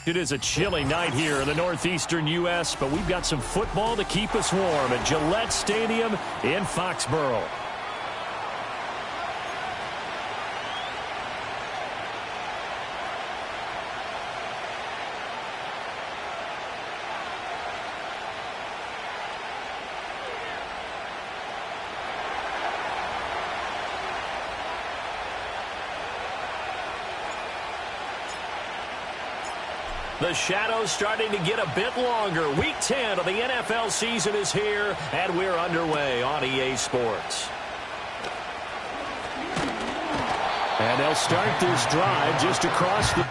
It is a chilly night here in the northeastern U.S., but we've got some football to keep us warm at Gillette Stadium in Foxborough. The shadow's starting to get a bit longer. Week 10 of the NFL season is here, and we're underway on EA Sports. And they'll start this drive just across the...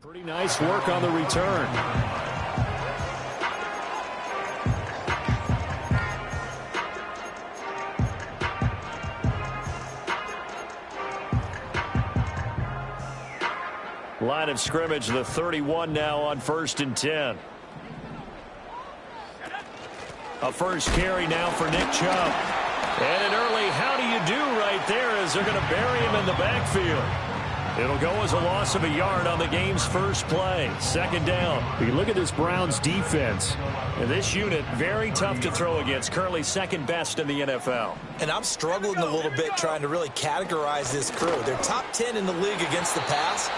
Pretty nice work on the return. Line of scrimmage, the 31 now on 1st and 10. A first carry now for Nick Chubb. And an early how do you do right there as they're going to bury him in the backfield. It'll go as a loss of a yard on the game's first play. Second down. You look at this Browns defense. And this unit, very tough to throw against. Currently second best in the NFL. And I'm struggling a little bit trying to really categorize this crew. They're top 10 in the league against the pass,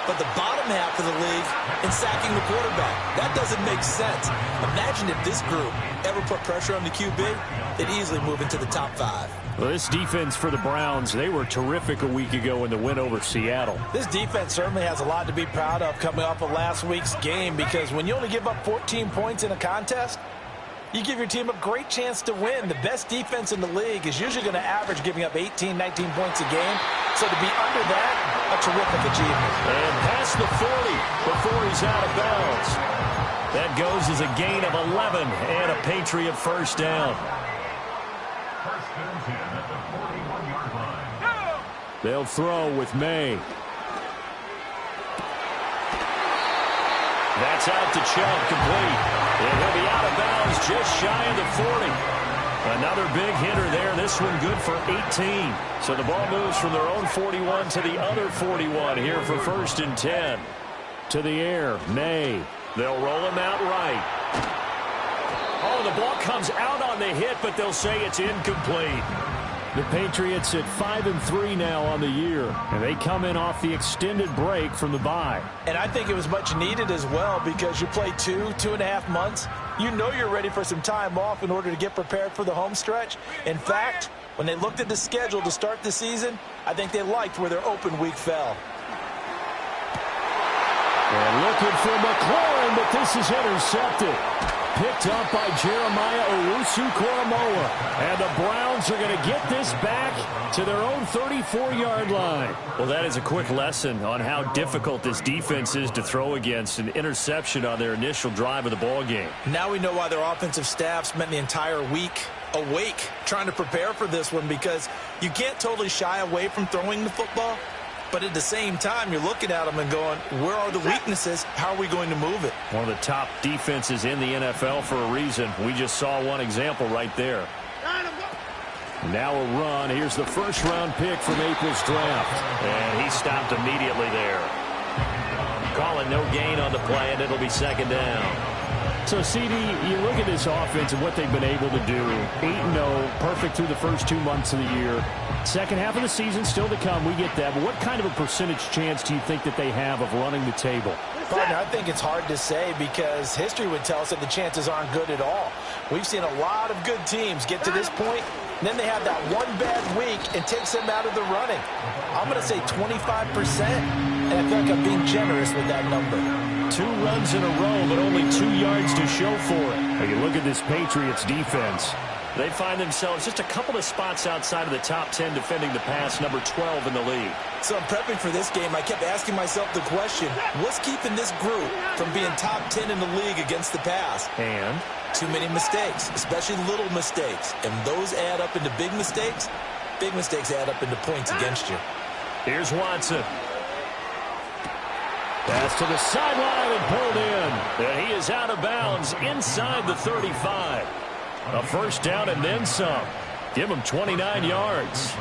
but the bottom half of the league in sacking the quarterback. That doesn't make sense. Imagine if this group ever put pressure on the QB, they'd easily move into the top 5. Well, this defense for the Browns, they were terrific a week ago in the win over Seattle. This defense certainly has a lot to be proud of coming off of last week's game, because when you only give up 14 points in a contest, you give your team a great chance to win. The best defense in the league is usually going to average giving up 18, 19 points a game. So to be under that, a terrific achievement. And past the 40 before he's out of bounds. That goes as a gain of 11 and a Patriot first down. They'll throw with May. That's out to Chubb, complete. And he'll be out of bounds just shy of the 40. Another big hitter there. This one good for 18. So the ball moves from their own 41 to the other 41 here for 1st and 10. To the air, May. They'll roll him out right. Oh, the ball comes out on the hit, but they'll say it's incomplete. The Patriots at 5-3 now on the year, and they come in off the extended break from the bye. And I think it was much needed as well, because you play 2.5 months. You know you're ready for some time off in order to get prepared for the home stretch. In fact, when they looked at the schedule to start the season, I think they liked where their open week fell. And looking for McLaurin, but this is intercepted. Picked up by Jeremiah Owusu-Koramoah. And the Browns are going to get this back to their own 34-yard line. Well, that is a quick lesson on how difficult this defense is to throw against. An interception on their initial drive of the ball game. Now we know why their offensive staff spent the entire week awake trying to prepare for this one, because you can't totally shy away from throwing the football. But at the same time, you're looking at them and going, where are the weaknesses? How are we going to move it? One of the top defenses in the NFL for a reason. We just saw one example right there. Now a run. Here's the first-round pick from April's draft. And he stopped immediately there. Calling no gain on the play, and it'll be second down. So, CD, you look at this offense and what they've been able to do. 8-0, perfect through the first 2 months of the year. Second half of the season still to come. We get that. But what kind of a percentage chance do you think that they have of running the table? Partner, I think it's hard to say, because history would tell us that the chances aren't good at all. We've seen a lot of good teams get to this point, and then they have that one bad week and takes them out of the running. I'm going to say 25%, and I feel like I'm being generous with that number. 2 runs in a row, but only 2 yards to show for it. Now you look at this Patriots defense. They find themselves just a couple of spots outside of the top 10 defending the pass, number 12 in the league. So I'm prepping for this game. I kept asking myself the question, what's keeping this group from being top 10 in the league against the pass? And too many mistakes, especially little mistakes. And those add up into big mistakes. Big mistakes add up into points against you. Here's Watson. Pass to the sideline and pulled in. And he is out of bounds inside the 35. A first down and then some. Give him 29 yards.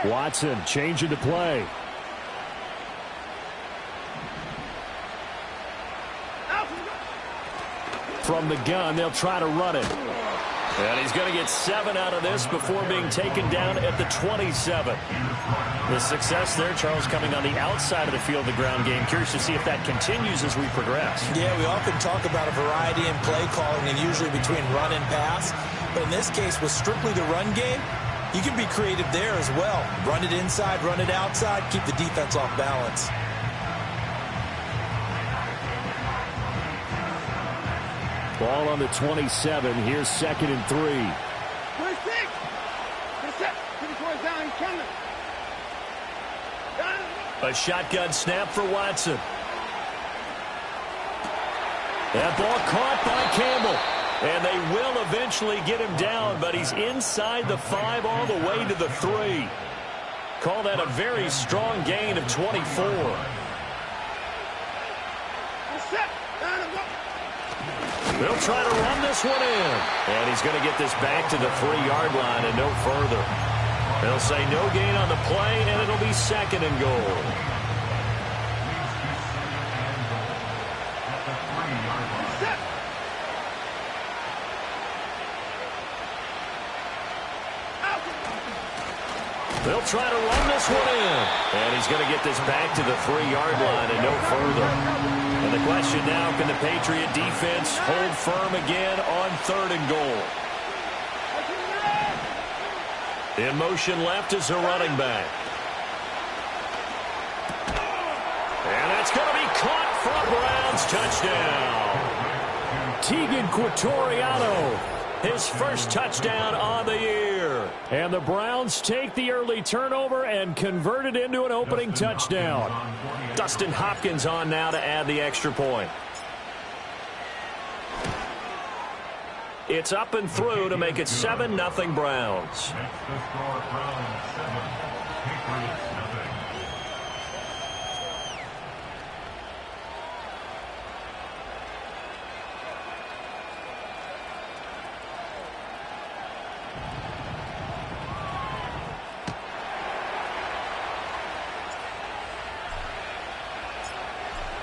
Watson changing the play. From the gun, they'll try to run it. And he's going to get 7 out of this before being taken down at the 27. The success there, Charles, coming on the outside of the field, the ground game. Curious to see if that continues as we progress. Yeah, we often talk about a variety in play calling and usually between run and pass. But in this case, with strictly the run game, you can be creative there as well. Run it inside, run it outside, keep the defense off balance. Ball on the 27. Here's 2nd and 3. A shotgun snap for Watson. That ball caught by Campbell. And they will eventually get him down, but he's inside the 5 all the way to the 3. Call that a very strong gain of 24. They'll try to run this one in. And he's going to get this back to the 3-yard line and no further. They'll say no gain on the play, and it'll be 2nd and goal. They'll try to run this one in. And he's going to get this back to the 3-yard line and no further. And the question now, can the Patriot defense hold firm again on 3rd and goal? In motion left is a running back. And that's going to be caught for a Browns touchdown. Tegan Quitoriano, his first touchdown on the year. And the Browns take the early turnover and convert it into an opening touchdown. Dustin Hopkins on now to add the extra point. It's up and through to make it 7-0 Browns.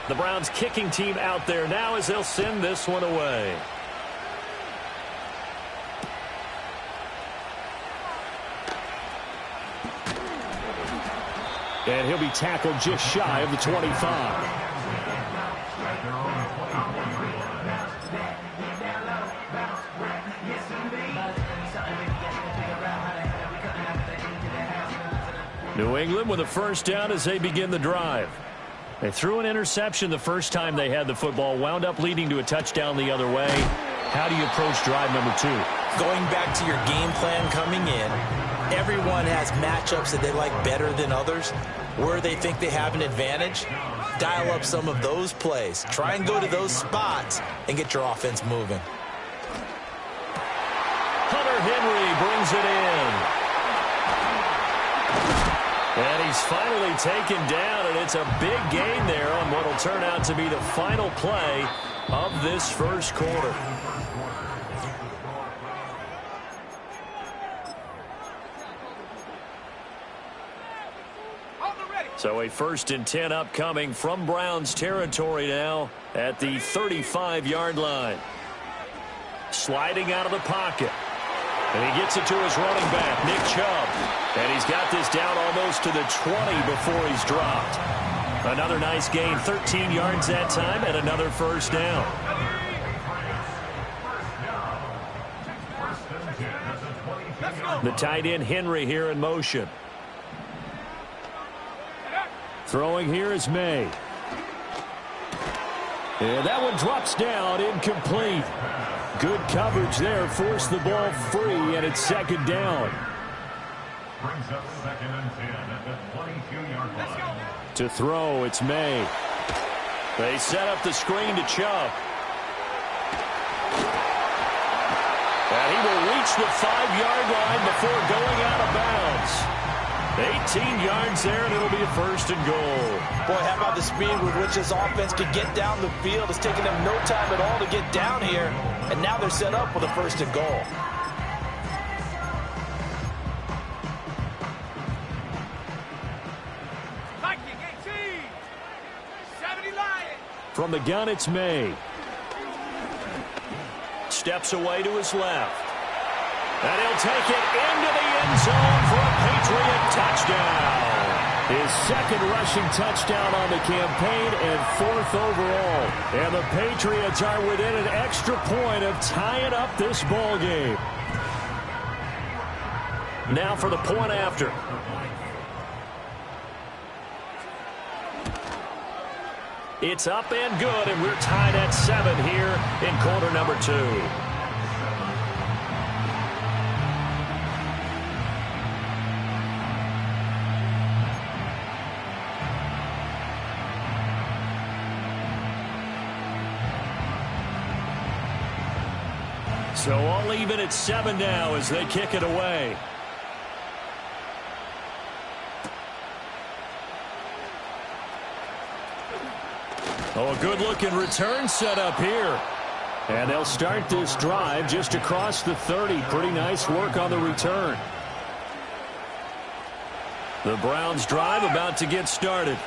The Browns kicking team out there now as they'll send this one away. And he'll be tackled just shy of the 25. New England with a first down as they begin the drive. They threw an interception the first time they had the football, wound up leading to a touchdown the other way. How do you approach drive number 2? Going back to your game plan coming in, everyone has matchups that they like better than others, where they think they have an advantage. Dial up some of those plays. Try and go to those spots and get your offense moving. Hunter Henry brings it in. And he's finally taken down, and it's a big gain there on what will turn out to be the final play of this first quarter. So a 1st and 10 upcoming from Browns territory now at the 35-yard line. Sliding out of the pocket. And he gets it to his running back, Nick Chubb. And he's got this down almost to the 20 before he's dropped. Another nice gain, 13 yards that time, and another first down. The tight end Henry here in motion. Throwing here is May. And that one drops down, incomplete. Good coverage there, forced the ball free, and it's second down. Brings up 2nd and 10 at the 22-yard line. To throw, it's May. They set up the screen to Chubb. And he will reach the 5-yard line before going out of bounds. 18 yards there, and it'll be a 1st and goal. Boy, how about the speed with which this offense could get down the field? It's taken them no time at all to get down here, and now they're set up with a 1st and goal. From the gun, it's May. Steps away to his left. And he'll take it into the end zone for a Patriot touchdown. His 2nd rushing touchdown on the campaign and 4th overall. And the Patriots are within an extra point of tying up this ball game. Now for the point after. It's up and good, and we're tied at 7 here in quarter number 2. So all even at 7 now as they kick it away. Oh, a good-looking return set up here. And they'll start this drive just across the 30. Pretty nice work on the return. The Browns drive about to get started.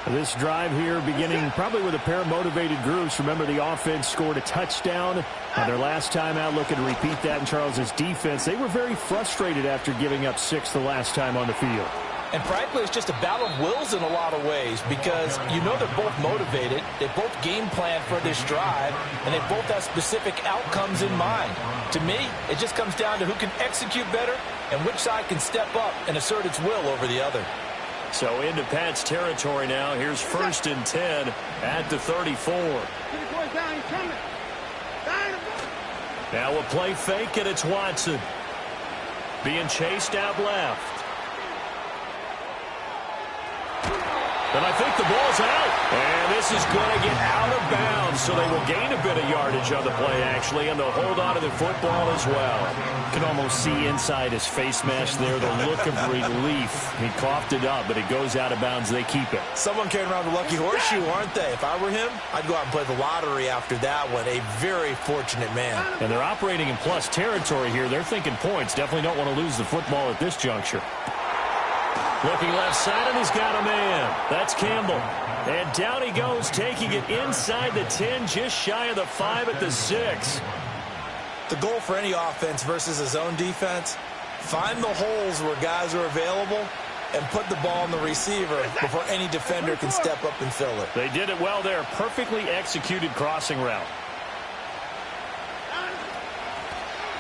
This drive here beginning probably with a pair of motivated groups. Remember, the offense scored a touchdown on their last time out. Looking to repeat that in Charles's defense. They were very frustrated after giving up 6 the last time on the field. And frankly, it's just a battle of wills in a lot of ways because you know they're both motivated, they both game plan for this drive, and they both have specific outcomes in mind. To me, it just comes down to who can execute better and which side can step up and assert its will over the other. So into Pat's territory now. Here's 1st and 10 at the 34. Now a play fake, and it's Watson. Being chased out left. And I think the ball's out. And this is going to get out of bounds, so they will gain a bit of yardage on the play, actually, and they'll hold on to the football as well. You can almost see inside his face mask there the look of relief. He coughed it up, but it goes out of bounds. They keep it. Someone carrying around the lucky horseshoe, aren't they? If I were him, I'd go out and play the lottery after that one. A very fortunate man. And they're operating in plus territory here. They're thinking points. Definitely don't want to lose the football at this juncture. Looking left side, and he's got a man. That's Campbell. And down he goes, taking it inside the 10, just shy of the 5 at the 6. The goal for any offense versus his own defense, find the holes where guys are available and put the ball on the receiver before any defender can step up and fill it. They did it well there. Perfectly executed crossing route.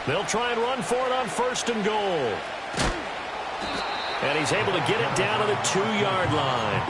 They'll try and run for it on 1st and goal. And he's able to get it down to the 2-yard line.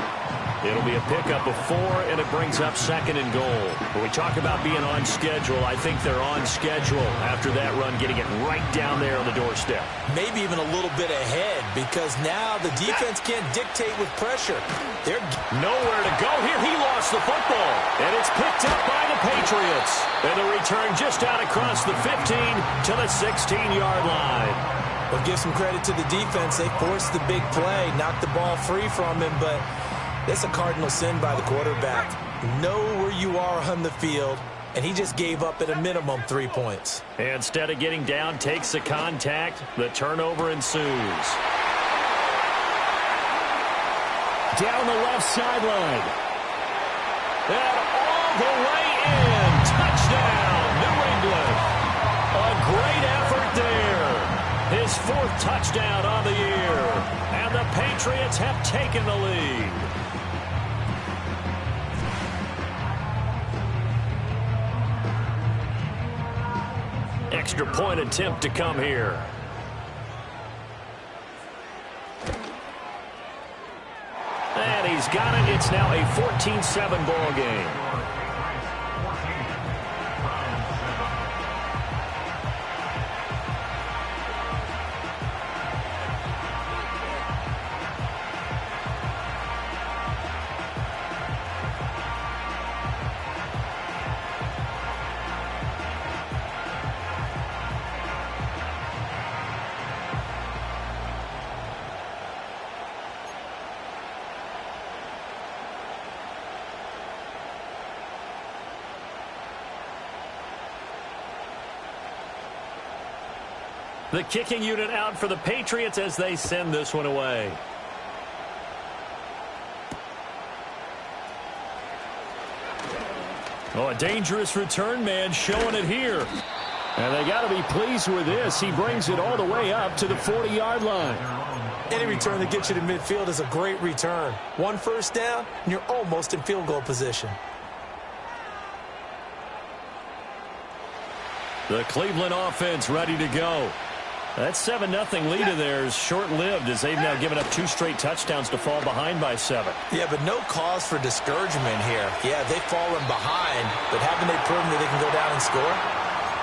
It'll be a pickup of 4, and it brings up 2nd and goal. When we talk about being on schedule, I think they're on schedule after that run, getting it right down there on the doorstep. Maybe even a little bit ahead, because now the defense can't dictate with pressure. They're nowhere to go here. He lost the football, and it's picked up by the Patriots. And the return just out across the 15 to the 16-yard line. Well, give some credit to the defense. They forced the big play, knocked the ball free from him, but that's a cardinal sin by the quarterback. Know where you are on the field, and he just gave up at a minimum 3 points. Instead of getting down, takes the contact. The turnover ensues. Down the left sideline. And all the way in. Touchdown, New England. A great effort there. His 4th touchdown on the year. And the Patriots have taken the lead. Extra point attempt to come here. And he's he's got it. It's now a 14-7 ball game. The kicking unit out for the Patriots as they send this one away. Oh, a dangerous return man showing it here. And they got to be pleased with this. He brings it all the way up to the 40-yard line. Any return that gets you to midfield is a great return. 1 first down, and you're almost in field goal position. The Cleveland offense ready to go. That 7-0 lead of theirs short-lived as they've now given up 2 straight touchdowns to fall behind by 7. Yeah, but no cause for discouragement here. Yeah, they've fallen behind, but haven't they proven that they can go down and score?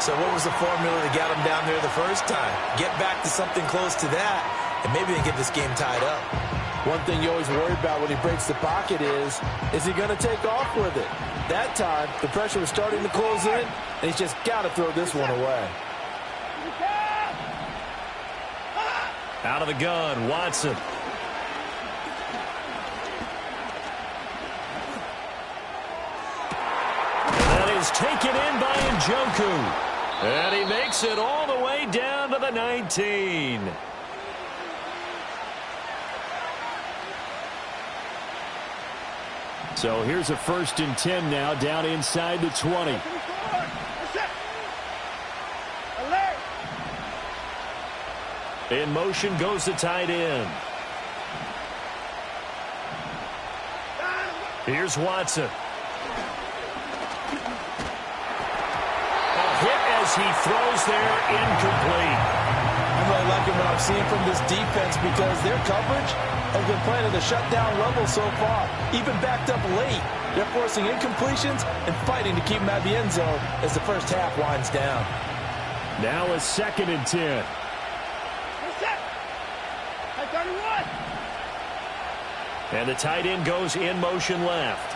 So what was the formula that got them down there the first time? Get back to something close to that, and maybe they get this game tied up. One thing you always worry about when he breaks the pocket is he going to take off with it? That time, the pressure was starting to close in, and he's just got to throw this one away. Out of the gun, Watson. That is taken in by Njoku. And he makes it all the way down to the 19. So here's a 1st and 10 now down inside the 20. In motion goes the tight end. Here's Watson. A hit as he throws there, incomplete. I'm really liking what I'm seeing from this defense because their coverage has been playing at a shutdown level so far. Even backed up late, they're forcing incompletions and fighting to keep them out of the end zone as the first half winds down. Now a 2nd and 10. And the tight end goes in motion left.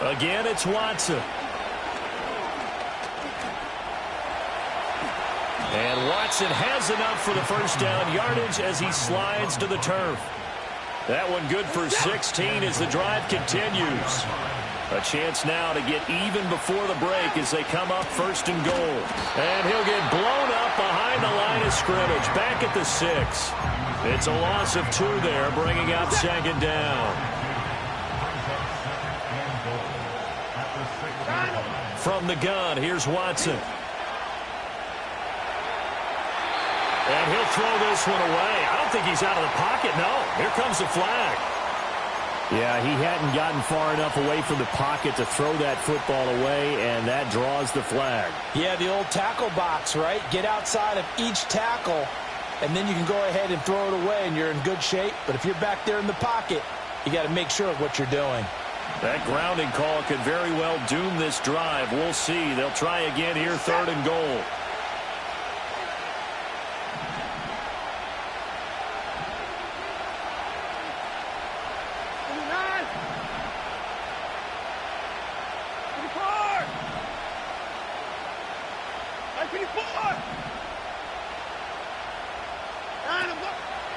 Again, it's Watson. And Watson has enough for the first down yardage as he slides to the turf. That one good for 16 as the drive continues. A chance now to get even before the break as they come up 1st and goal. And he'll get blown up behind the line of scrimmage, back at the 6. It's a loss of 2 there, bringing up 2nd down. From the gun, here's Watson. And he'll throw this one away. I don't think he's out of the pocket, no. Here comes the flag. Yeah, he hadn't gotten far enough away from the pocket to throw that football away, and that draws the flag. Yeah, the old tackle box, right? Get outside of each tackle, and then you can go ahead and throw it away, and you're in good shape. But if you're back there in the pocket, you got to make sure of what you're doing. That grounding call could very well doom this drive. We'll see. They'll try again here, 3rd and goal.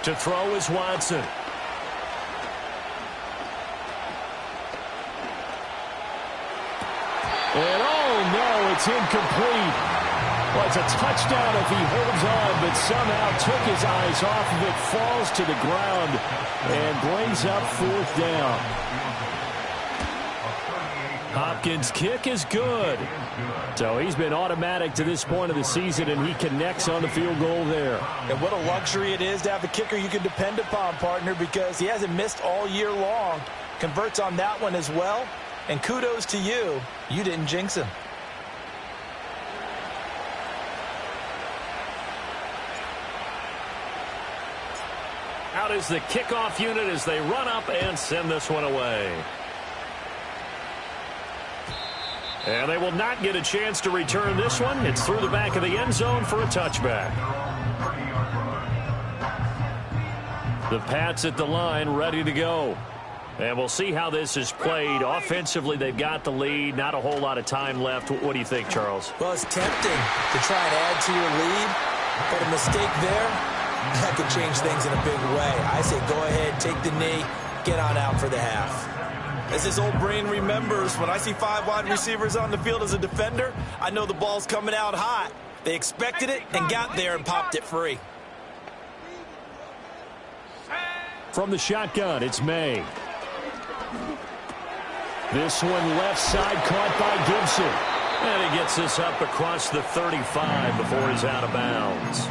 To throw is Watson. And oh no, it's incomplete. Well, it's a touchdown if he holds on, but somehow took his eyes off of it, falls to the ground, and brings up 4th down. Hopkins' kick is good. So he's been automatic to this point of the season, and he connects on the field goal there. And what a luxury it is to have a kicker you can depend upon, partner, because he hasn't missed all year long. Converts on that one as well. And kudos to you. You didn't jinx him. Out out is the kickoff unit as they run up and send this one away. And they will not get a chance to return this one. It's through the back of the end zone for a touchback. The Pats at the line, ready to go. And we'll see how this is played. Offensively, they've got the lead. Not a whole lot of time left. What do you think, Charles? Well, it's tempting to try and add to your lead, but a mistake there, that could change things in a big way. I say go ahead, take the knee, get on out for the half. As this old brain remembers, when I see 5 wide receivers on the field as a defender, I know the ball's coming out hot. They expected it and got there and popped it free. From the shotgun, it's May. This one left side caught by Gibson. And he gets this up across the 35 before he's out of bounds.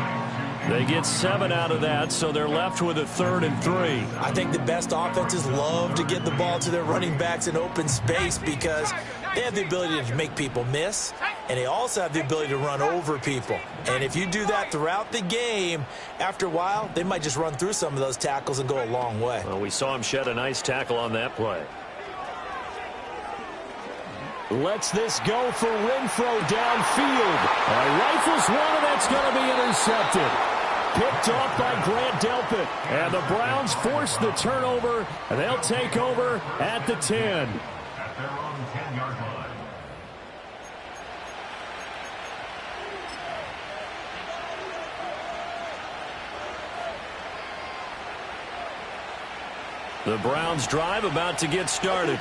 They get 7 out of that, so they're left with a 3rd and 3. I think the best offenses love to get the ball to their running backs in open space because they have the ability to make people miss, and they also have the ability to run over people. And if you do that throughout the game, after a while, they might just run through some of those tackles and go a long way. Well, we saw him shed a nice tackle on that play. Lets this go for Renfro downfield. Rifles one, and that's going to be intercepted. Picked off by Grant Delpit. And the Browns force the turnover, and they'll take over at the 10. At their own 10-yard line. The Browns drive about to get started.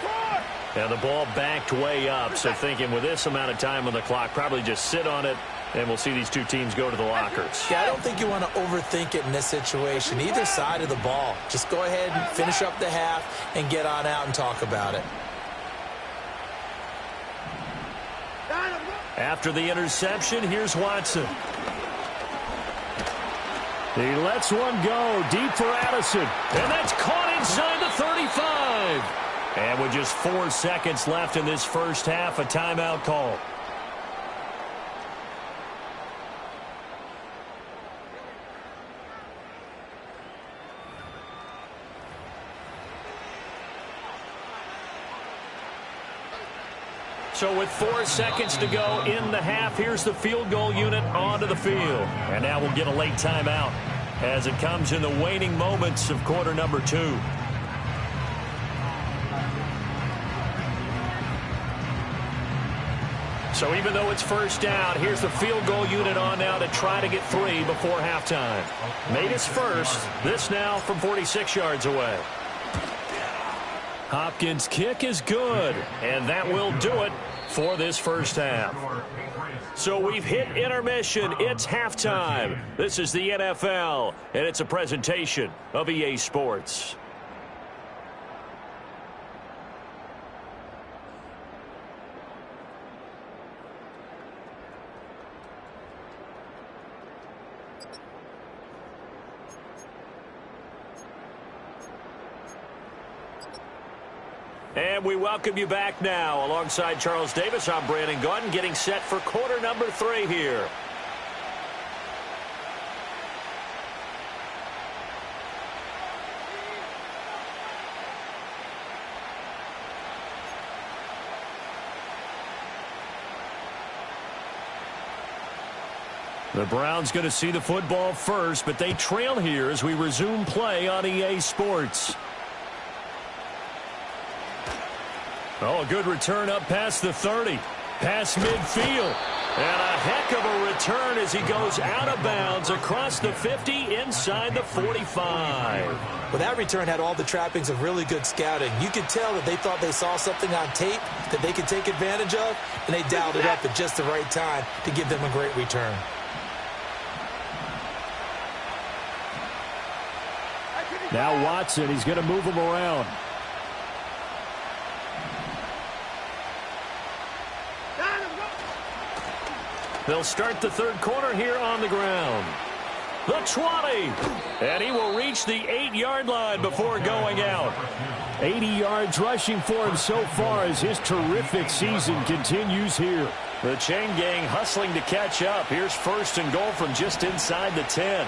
And the ball backed way up, so thinking with this amount of time on the clock, probably just sit on it, and we'll see these two teams go to the lockers. Yeah, I don't think you want to overthink it in this situation, either side of the ball. Just go ahead and finish up the half and get on out and talk about it. After the interception, here's Watson. He lets one go deep for Addison, and that's caught inside the 35. And with just 4 seconds left in this first half, a timeout call. So with 4 seconds to go in the half, here's the field goal unit onto the field. And now we'll get a late timeout as it comes in the waning moments of quarter number 2. So even though it's first down, here's the field goal unit on now to try to get 3 before halftime. Made his first. This now from 46 yards away. Hopkins' kick is good, and that will do it for this first half. So we've hit intermission. It's halftime. This is the NFL, and it's a presentation of EA Sports. And we welcome you back now. Alongside Charles Davis, I'm Brandon Gaudin, getting set for quarter number 3 here. The Browns going to see the football first, but they trail here as we resume play on EA Sports. Oh, a good return up past the 30. Past midfield. And a heck of a return as he goes out of bounds across the 50 inside the 45. Well, that return had all the trappings of really good scouting. You could tell that they thought they saw something on tape that they could take advantage of, and they dialed it up at just the right time to give them a great return. Now Watson, he's going to move him around. They'll start the third quarter here on the ground. The 20. And he will reach the 8-yard line before going out. 80 yards rushing for him so far as his terrific season continues here. The chain gang hustling to catch up. Here's first and goal from just inside the 10.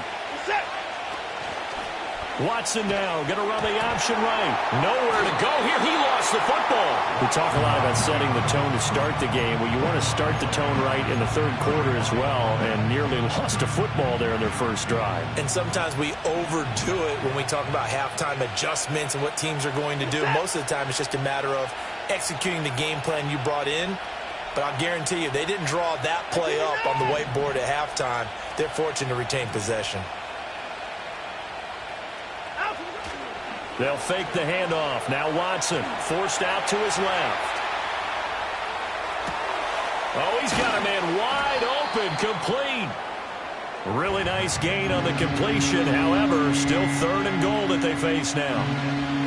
Watson now going to run the option right. Nowhere to go here. He lost the football. We talk a lot about setting the tone to start the game. Well, you want to start the tone right in the third quarter as well, and nearly lost a football there in their first drive. And sometimes we overdo it when we talk about halftime adjustments and what teams are going to do. Most of the time it's just a matter of executing the game plan you brought in. But I'll guarantee you, they didn't draw that play up on the whiteboard at halftime. They're fortunate to retain possession. They'll fake the handoff. Now Watson forced out to his left. Oh, he's got a man wide open, complete. Really nice gain on the completion. However, still 3rd and goal that they face now.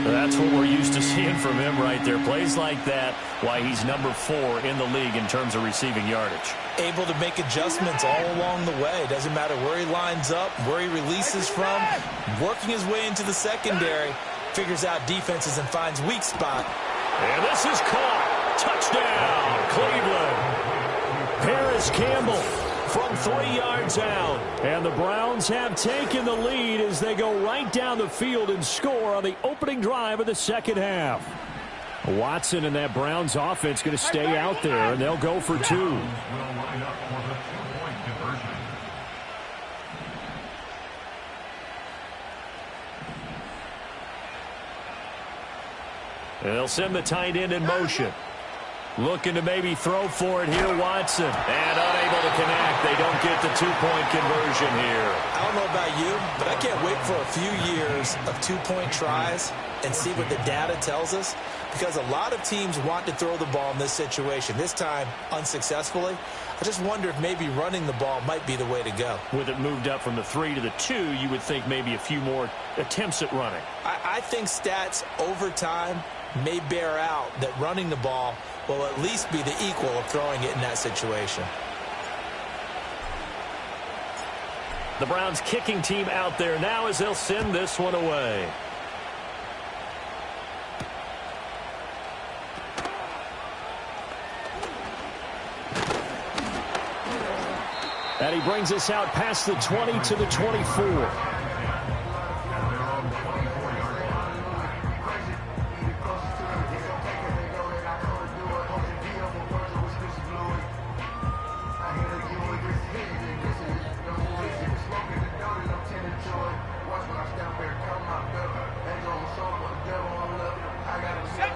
That's what we're used to seeing from him right there. Plays like that, why he's number 4 in the league in terms of receiving yardage. Able to make adjustments all along the way. Doesn't matter where he lines up, where he releases from. Working his way into the secondary. Figures out defenses and finds weak spot. And this is caught. Touchdown, Cleveland. Paris Campbell from 3 yards out. And the Browns have taken the lead as they go right down the field and score on the opening drive of the second half. Watson and that Browns offense going to stay out there, and they'll go for 2. They'll send the tight end in motion. Looking to maybe throw for it here, Watson. And unable to connect. They don't get the 2-point conversion here. I don't know about you, but I can't wait for a few years of 2-point tries and see what the data tells us. Because a lot of teams want to throw the ball in this situation. This time, unsuccessfully. I just wonder if maybe running the ball might be the way to go. With it moved up from the 3 to the 2, you would think maybe a few more attempts at running. I think stats over time may bear out that running the ball will at least be the equal of throwing it in that situation. The Browns kicking team out there now as they'll send this one away. And he brings us out past the 20 to the 24.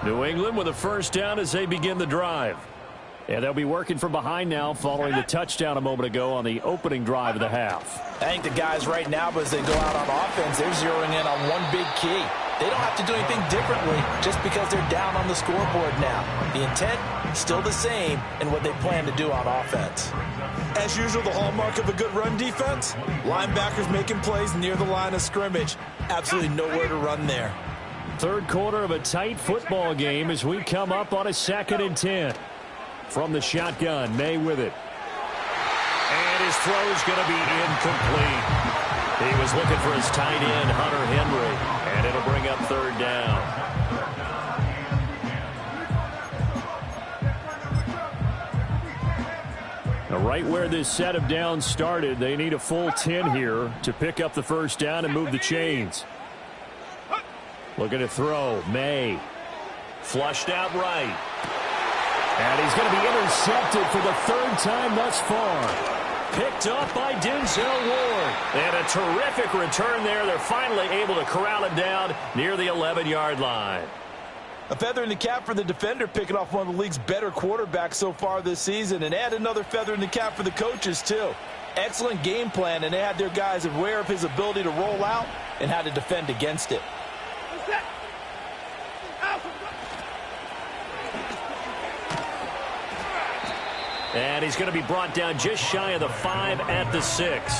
New England with a first down as they begin the drive. And they'll be working from behind now following the touchdown a moment ago on the opening drive of the half. I think the guys right now, as they go out on offense, they're zeroing in on one big key. They don't have to do anything differently just because they're down on the scoreboard now. The intent, still the same in what they plan to do on offense. As usual, the hallmark of a good run defense, linebackers making plays near the line of scrimmage. Absolutely nowhere to run there. Third quarter of a tight football game as we come up on a 2nd and 10. From the shotgun, May with it. And his throw's going to be incomplete. He was looking for his tight end, Hunter Henry, and it'll bring up 3rd down. Now, right where this set of downs started, they need a full 10 here to pick up the first down and move the chains. Looking to throw, May. Flushed out right. And he's going to be intercepted for the 3rd time thus far. Picked up by Denzel Ward. And a terrific return there. They're finally able to corral him down near the 11-yard line. A feather in the cap for the defender, picking off one of the league's better quarterbacks so far this season. And add another feather in the cap for the coaches, too. Excellent game plan, and they had their guys aware of his ability to roll out and how to defend against it. And he's going to be brought down just shy of the 5 at the 6.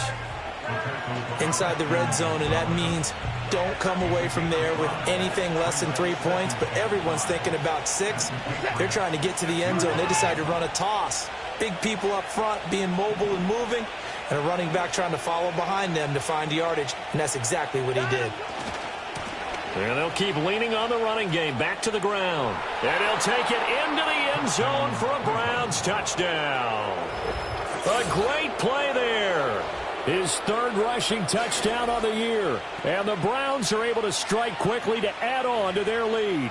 Inside the red zone, and that means don't come away from there with anything less than 3 points, but everyone's thinking about 6. They're trying to get to the end zone. They decide to run a toss. Big people up front being mobile and moving, and a running back trying to follow behind them to find yardage, and that's exactly what he did. And they'll keep leaning on the running game. Back to the ground. And he'll take it into the end zone for a Browns touchdown. A great play there. His third rushing touchdown of the year. And the Browns are able to strike quickly to add on to their lead.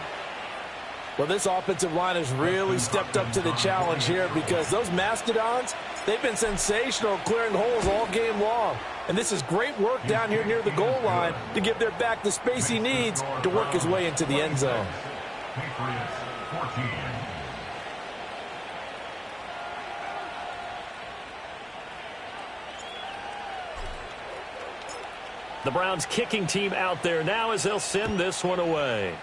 Well, this offensive line has really stepped up to the challenge here because those Mastodons, they've been sensational clearing holes all game long. And this is great work down here near the goal line to give their back the space he needs to work his way into the end zone. Patriots 14. The Browns kicking team out there now as they'll send this one away.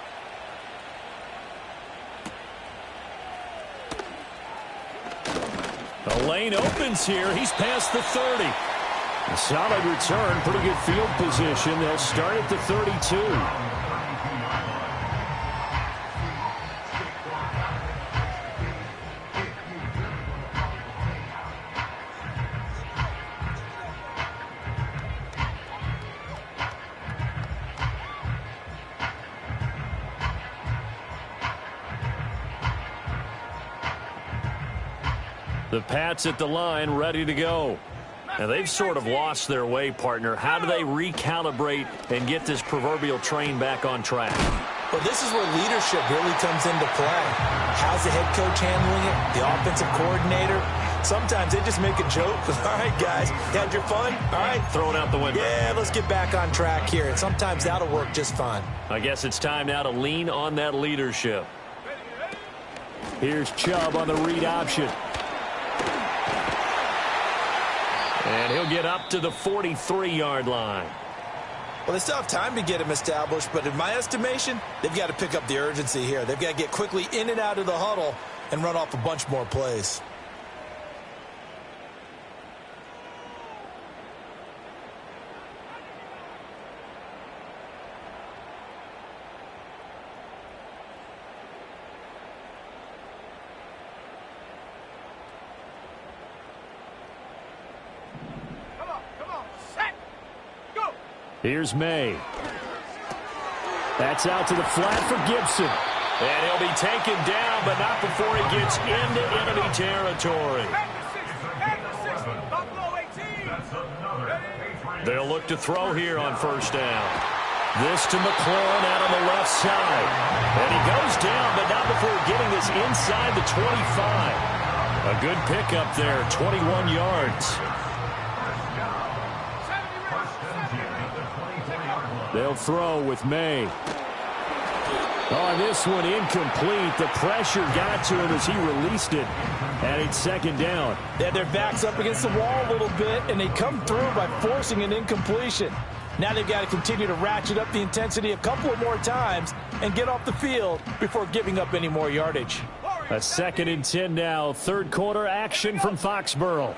The lane opens here. He's past the 30. A solid return. Pretty good field position. They'll start at the 32. The Pats at the line, ready to go. And they've sort of lost their way, partner. How do they recalibrate and get this proverbial train back on track? Well, this is where leadership really comes into play. How's the head coach handling it? The offensive coordinator? Sometimes they just make a joke. All right, guys, you had your fun? All right. Throw it out the window. Yeah, let's get back on track here. And sometimes that'll work just fine. I guess it's time now to lean on that leadership. Here's Chubb on the read option. And he'll get up to the 43-yard line. Well, they still have time to get him established, but in my estimation, they've got to pick up the urgency here. They've got to get quickly in and out of the huddle and run off a bunch more plays. Here's May. That's out to the flat for Gibson. And he'll be taken down, but not before he gets into enemy territory. They'll look to throw here on first down. This to McLaurin out on the left side. And he goes down, but not before getting this inside the 25. A good pickup there, 21 yards. They'll throw with May. On this one, incomplete. The pressure got to him as he released it. And it's second down. They had their backs up against the wall a little bit, and they come through by forcing an incompletion. Now they've got to continue to ratchet up the intensity a couple of more times and get off the field before giving up any more yardage. A 2nd and 10 now. Third quarter action from Foxborough.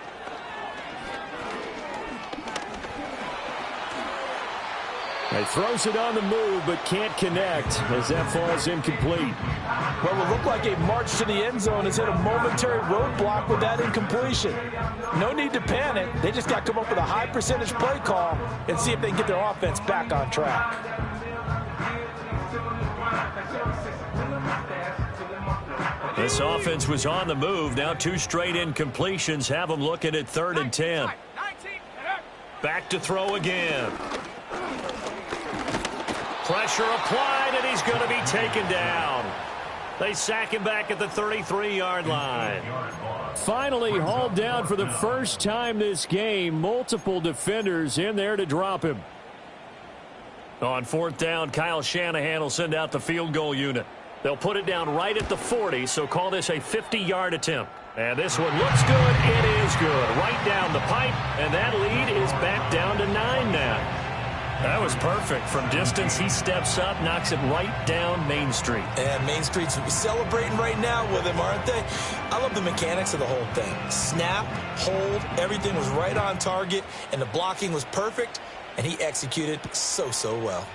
He throws it on the move, but can't connect as that falls incomplete. Well, it looked like a march to the end zone has hit a momentary roadblock with that incompletion. No need to panic. They just got to come up with a high percentage play call and see if they can get their offense back on track. This offense was on the move. Now 2 straight incompletions have them looking at 3rd and 10. Back to throw again. Pressure applied, and he's going to be taken down. They sack him back at the 33-yard line. Finally hauled down for the first time this game. Multiple defenders in there to drop him. On 4th down, Kyle Shanahan will send out the field goal unit. They'll put it down right at the 40, so call this a 50-yard attempt. And this one looks good. It is good. Right down the pipe, and that lead is back down to 9 now. That was perfect. From distance, he steps up, knocks it right down Main Street. And Main Street's celebrating right now with him, aren't they? I love the mechanics of the whole thing. Snap, hold, everything was right on target, and the blocking was perfect, and he executed so well.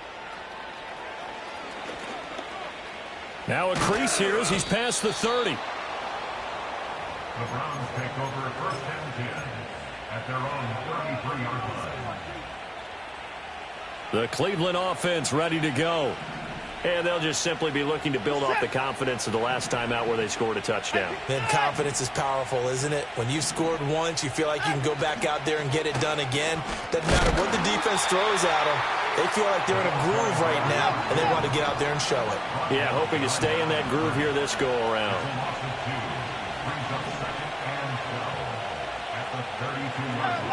Now a crease here as he's past the 30. The Browns take over 1st and 10 at their own 33-yard line. The Cleveland offense ready to go. And they'll just simply be looking to build off the confidence of the last time out where they scored a touchdown. Then confidence is powerful, isn't it? When you've scored once, you feel like you can go back out there and get it done again. Doesn't matter what the defense throws at them. They feel like they're in a groove right now, and they want to get out there and show it. Yeah, hoping to stay in that groove here this go-around.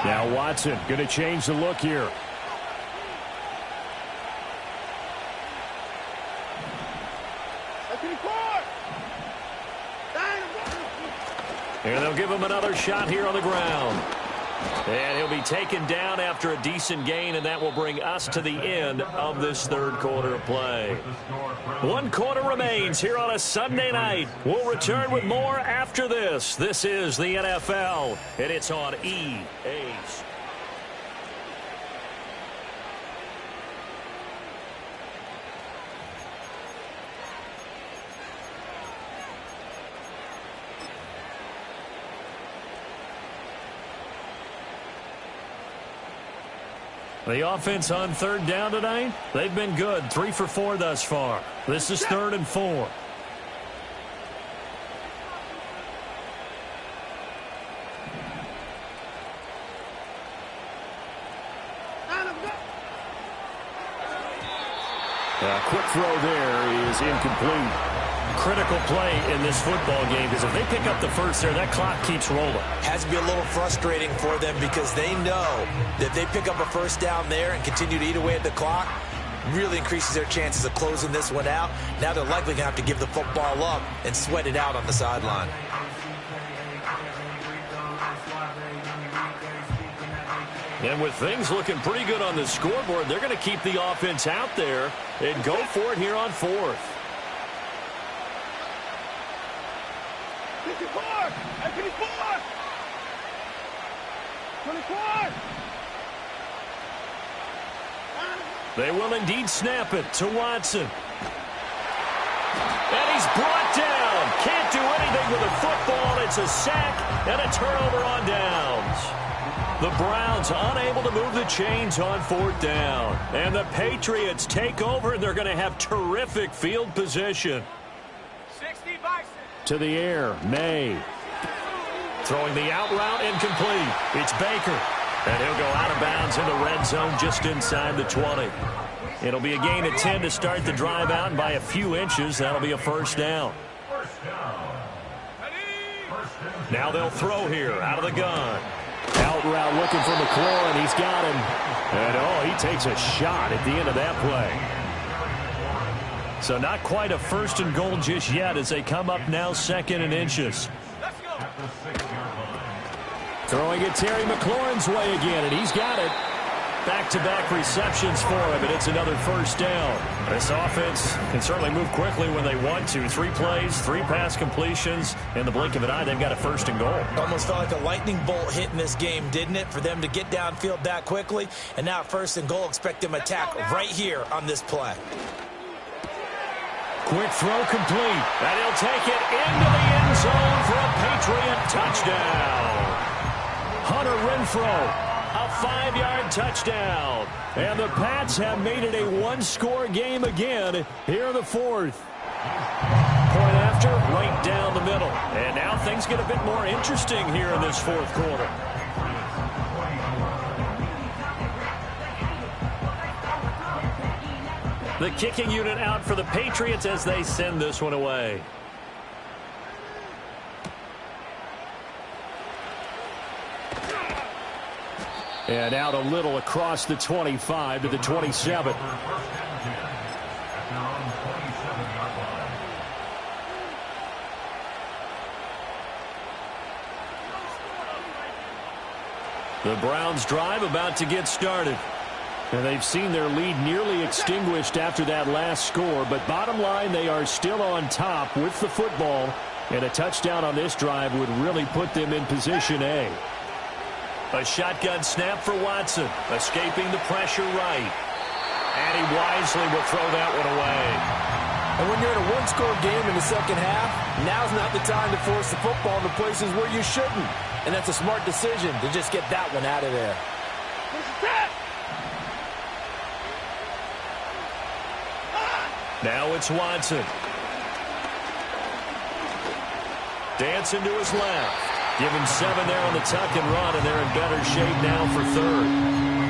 Now Watson going to change the look here. And they'll give him another shot here on the ground. And he'll be taken down after a decent gain, and that will bring us to the end of this third quarter of play. 1 quarter remains here on a Sunday night. We'll return with more after this. This is the NFL, and it's on EA Sports. The offense on third down tonight, they've been good. 3 for 4 thus far. This is 3rd and 4. A quick throw there is incomplete. Critical play in this football game because if they pick up the first there, that clock keeps rolling. Has to be a little frustrating for them because they know that if they pick up a first down there and continue to eat away at the clock, really increases their chances of closing this one out. Now they're likely going to have to give the football up and sweat it out on the sideline. And with things looking pretty good on the scoreboard, they're going to keep the offense out there and go for it here on 4th. 24. They will indeed snap it to Watson. And he's brought down. Can't do anything with a football. It's a sack and a turnover on downs. The Browns unable to move the chains on 4th down. And the Patriots take over, and they're going to have terrific field position. 60 Bison. To the air, May. Throwing the out route incomplete. It's Baker. And he'll go out of bounds in the red zone just inside the 20. It'll be a gain of 10 to start the drive out, and by a few inches, that'll be a first down. Now they'll throw here out of the gun. Out route looking for McLaurin. He's got him. And, he takes a shot at the end of that play. So not quite a 1st and goal just yet as they come up now 2nd and inches. Throwing it Terry McLaurin's way again, and he's got it. Back-to-back receptions for him, and it's another first down. This offense can certainly move quickly when they want to. 3 plays, 3 pass completions. In the blink of an eye, they've got a 1st and goal. Almost felt like a lightning bolt hit in this game, didn't it? For them to get downfield that quickly. And now 1st and goal, expect them to attack right here on this play. Quick throw complete. And he'll take it into the end zone for a Patriot touchdown. Hunter Renfrow. A 5-yard touchdown. And the Pats have made it a 1-score game again here in the 4th. Point after, right down the middle. And now things get a bit more interesting here in this 4th quarter. The kicking unit out for the Patriots as they send this one away. And out a little across the 25 to the 27. The Browns drive about to get started. And they've seen their lead nearly extinguished after that last score. But bottom line, they are still on top with the football. And a touchdown on this drive would really put them in position A. A shotgun snap for Watson, escaping the pressure right. And he wisely will throw that one away. And when you're in a 1-score game in the second half, now's not the time to force the football into places where you shouldn't. And that's a smart decision to just get that one out of there. Now it's Watson. Dancing to his left. Give him 7 there on the tuck and run, and they're in better shape now for third.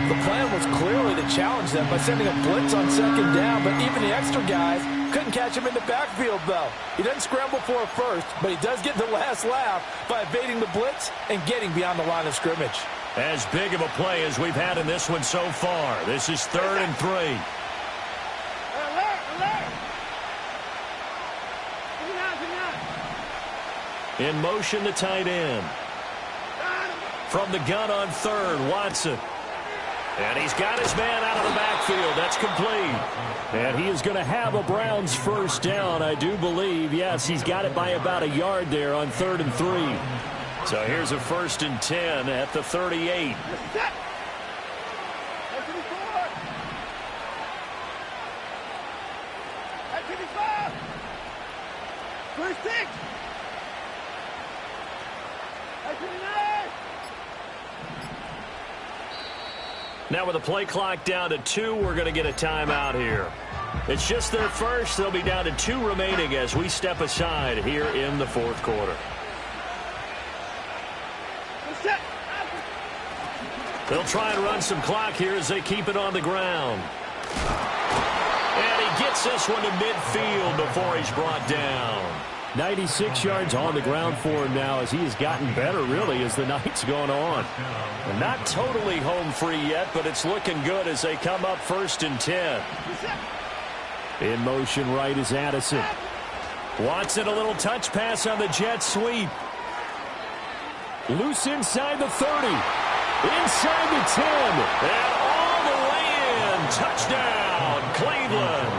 The plan was clearly to challenge them by sending a blitz on second down, but even the extra guys couldn't catch him in the backfield, though. He doesn't scramble for a first, but he does get the last laugh by evading the blitz and getting beyond the line of scrimmage. As big of a play as we've had in this one so far. This is 3rd and 3. In motion, the tight end. From the gun on 3rd, Watson. And he's got his man out of the backfield. That's complete. And he is going to have a Browns first down, I do believe. Yes, he's got it by about a yard there on 3rd and 3. So here's a 1st and 10 at the 38. Now with the play clock down to 2, we're going to get a timeout here. It's just their first. They'll be down to 2 remaining as we step aside here in the 4th quarter. They'll try and run some clock here as they keep it on the ground. And he gets this one to midfield before he's brought down. 96 yards on the ground for him now as he has gotten better, really, as the night's gone on. And not totally home free yet, but it's looking good as they come up 1st and 10. In motion right is Addison. Watson, a little touch pass on the jet sweep. Loose inside the 30. Inside the 10. And all the way in. Touchdown, Cleveland.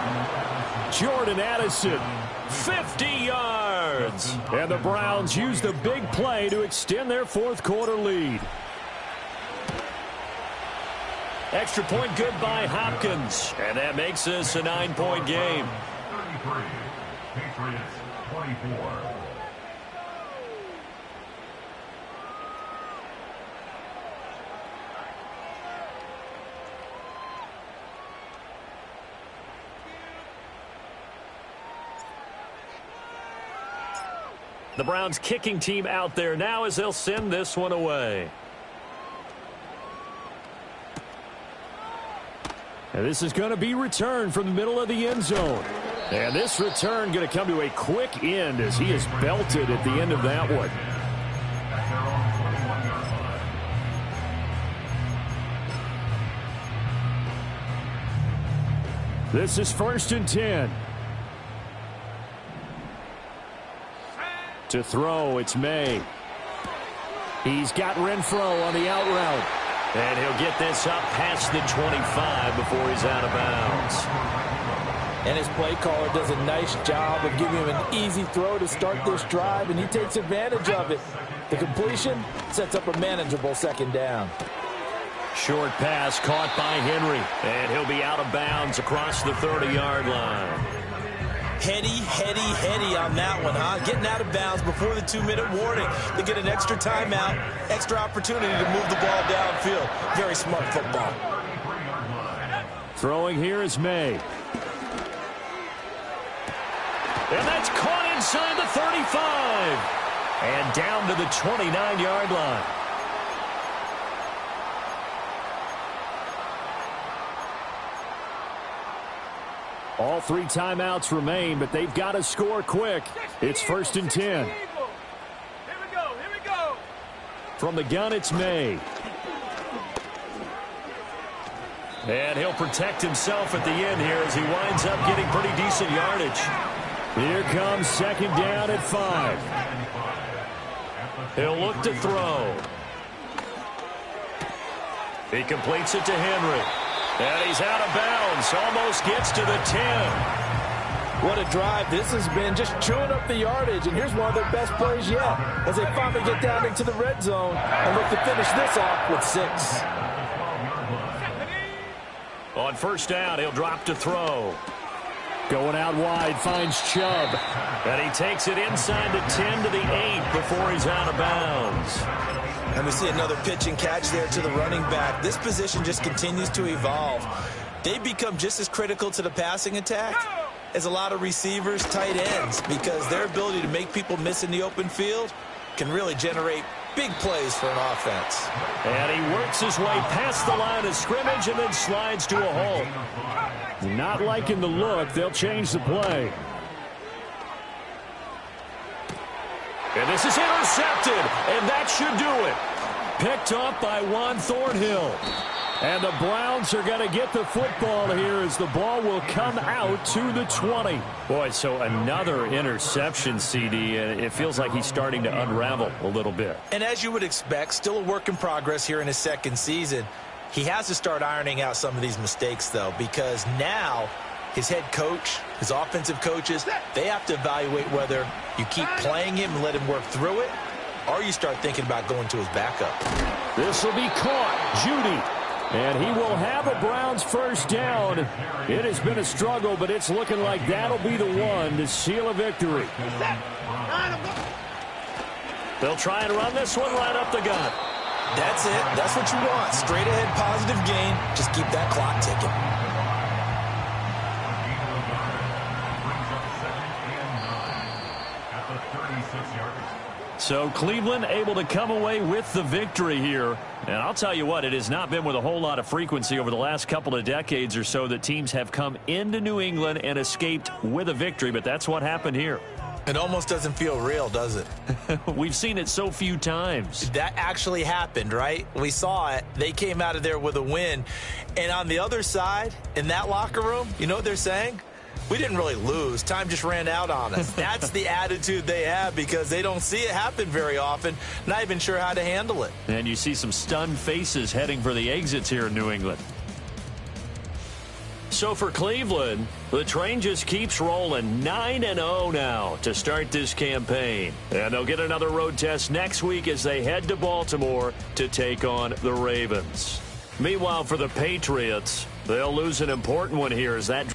Jordan Addison. 50 yards. And the Browns use the big play to extend their 4th quarter lead. Extra point good by Hopkins. And that makes this a 9-point game. 33. Patriots 24. The Browns kicking team out there now as they'll send this one away. And this is going to be returned from the middle of the end zone. And this return going to come to a quick end as he is belted at the end of that one. This is 1st and 10. To throw, it's May. He's got Renfro on the out route. And he'll get this up past the 25 before he's out of bounds. And his play caller does a nice job of giving him an easy throw to start this drive, and he takes advantage of it. The completion sets up a manageable 2nd down. Short pass caught by Henry. And he'll be out of bounds across the 30-yard line. Heady on that one, huh? Getting out of bounds before the 2-minute warning. They get an extra timeout, extra opportunity to move the ball downfield. Very smart football. Throwing here is May. And that's caught inside the 35. And down to the 29-yard line. All 3 timeouts remain, but they've got to score quick. It's 1st and 10. Here we go. From the gun, it's May. And he'll protect himself at the end here as he winds up getting pretty decent yardage. Here comes 2nd down at 5. He'll look to throw. He completes it to Henry. And he's out of bounds. Almost gets to the 10. What a drive this has been, just chewing up the yardage. And here's one of their best plays yet as they finally get down into the red zone and look to finish this off with 6. On 1st down, he'll drop to throw. Going out wide, finds Chubb. And he takes it inside the 10 to the 8 before he's out of bounds. And we see another pitch and catch there to the running back. This position just continues to evolve. They become just as critical to the passing attack is a lot of receivers, tight ends, because their ability to make people miss in the open field can really generate big plays for an offense. And he works his way past the line of scrimmage and then slides to a halt. Not liking the look. They'll change the play. And this is intercepted, and that should do it. Picked up by Juan Thornhill. And the Browns are going to get the football here as the ball will come out to the 20. Boy, so another interception, CD, and it feels like he's starting to unravel a little bit. And as you would expect, still a work in progress here in his second season. He has to start ironing out some of these mistakes, though, because now his head coach, his offensive coaches, they have to evaluate whether you keep playing him and let him work through it, or you start thinking about going to his backup. This will be caught. Judy. And he will have a Browns first down. It has been a struggle, but it's looking like that'll be the one to seal a victory. They'll try and run this one right up the gut. That's it. That's what you want. Straight ahead, positive gain. Just keep that clock ticking. So Cleveland able to come away with the victory here. And I'll tell you what, it has not been with a whole lot of frequency over the last couple of decades or so that teams have come into New England and escaped with a victory, but that's what happened here. It almost doesn't feel real, does it? We've seen it so few times. That actually happened, right? We saw it. They came out of there with a win. And on the other side, in that locker room, you know what they're saying? We didn't really lose. Time just ran out on us. That's the attitude they have because they don't see it happen very often, not even sure how to handle it. And you see some stunned faces heading for the exits here in New England. So for Cleveland, the train just keeps rolling 9-0 now to start this campaign. And they'll get another road test next week as they head to Baltimore to take on the Ravens. Meanwhile, for the Patriots, they'll lose an important one here as that